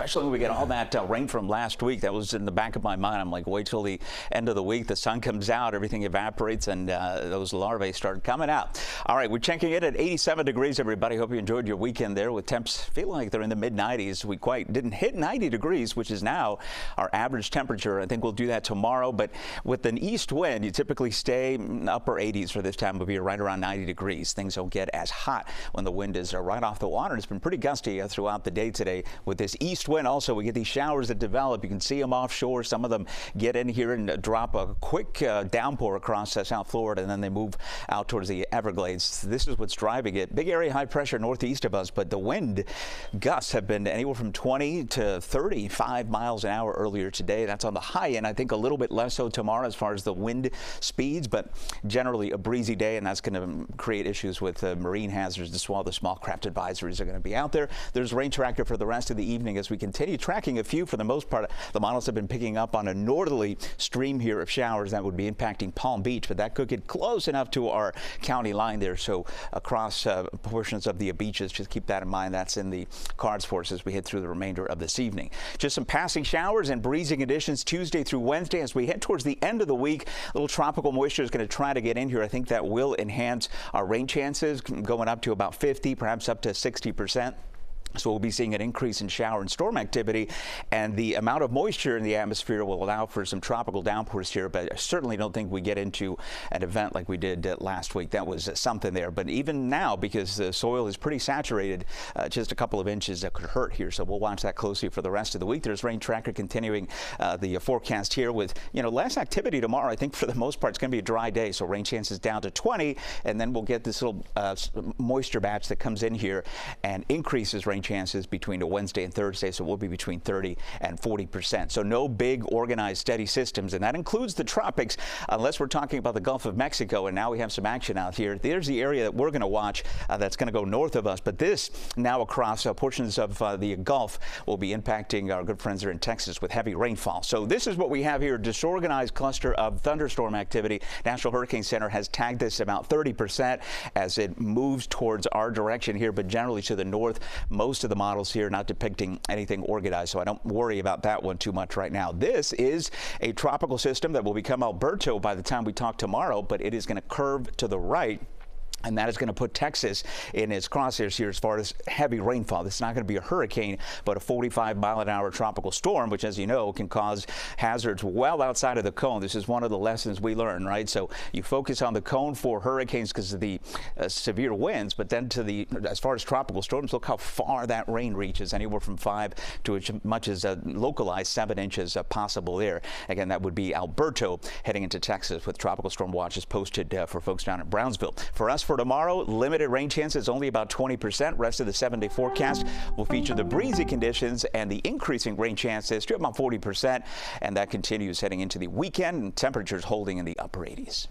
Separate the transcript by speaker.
Speaker 1: especially when we get all that rain from last week. That was in the back of my mind. I'm like, wait till the end of the week. The sun comes out, everything evaporates, and those larvae start coming out. All right, we're checking in at 87 degrees, everybody. Hope you enjoyed your weekend there with temps feeling like they're in the mid-90s. We quite didn't hit 90 degrees, which is now our average temperature. I think we'll do that tomorrow, but with an east wind, you typically stay upper 80s for this time of year, right around 90 degrees. Things don't get as hot when the wind is right off the water. It's been pretty gusty throughout the day today with this east wind. Also, we get these showers that develop. You can see them offshore. Some of them get in here and drop a quick downpour across South Florida, and then they move out towards the Everglades. This is what's driving it. Big area high pressure northeast of us, but the wind gusts have been anywhere from 20 to 35 miles an hour earlier today. That's on the high end. I think a little bit less so tomorrow as far as the wind speeds, but generally a breezy day, and that's going to create issues with marine hazards as well. The small craft advisories are going to be out there. There's rain tracker for the rest of the evening as we continue tracking a few. For the most part, the models have been picking up on a northerly stream here of showers that would be impacting Palm Beach, but that could get close enough to our county line there. So across portions of the beaches, just keep that in mind. That's in the cards for us as we head through the remainder of this evening. Just some passing showers and breezy conditions Tuesday through Wednesday. As we head towards the end of the week, a little tropical moisture is going to try to get in here. I think that will enhance our rain chances, going up to about 50, perhaps up to 60%. So we'll be seeing an increase in shower and storm activity, and the amount of moisture in the atmosphere will allow for some tropical downpours here, but I certainly don't think we get into an event like we did last week. That was something there. But even now, because the soil is pretty saturated, just a couple of inches that could hurt here. So we'll watch that closely for the rest of the week. There's rain tracker continuing the forecast here with, less activity tomorrow. I think for the most part, it's going to be a dry day. So rain chances down to 20, and then we'll get this little moisture batch that comes in here and increases rain chances between Wednesday and Thursday, so we'll be between 30 and 40%. So no big organized steady systems, and that includes the tropics, unless we're talking about the Gulf of Mexico, and now we have some action out here. There's the area that we're going to watch that's going to go north of us, but this now across portions of the Gulf will be impacting our good friends there in Texas with heavy rainfall. So this is what we have here, disorganized cluster of thunderstorm activity. National Hurricane Center has tagged this about 30% as it moves towards our direction here, but generally to the north. Most of the models here not depicting anything organized, so I don't worry about that one too much right now. This is a tropical system that will become Alberto by the time we talk tomorrow, but it is going to curve to the right, and that is going to put Texas in its crosshairs here as far as heavy rainfall. This is not going to be a hurricane, but a 45-mile-an-hour tropical storm, which, as you know, can cause hazards well outside of the cone. This is one of the lessons we learn, right? So you focus on the cone for hurricanes because of the severe winds, but then as far as tropical storms, look how far that rain reaches, anywhere from 5 to as much as localized 7 inches possible there. Again, that would be Alberto heading into Texas with tropical storm watches posted for folks down in Brownsville. For us, for tomorrow, limited rain chances, only about 20%. Rest of the 7-day forecast will feature the breezy conditions and the increasing rain chances to about 40%, and that continues heading into the weekend, and temperatures holding in the upper 80s.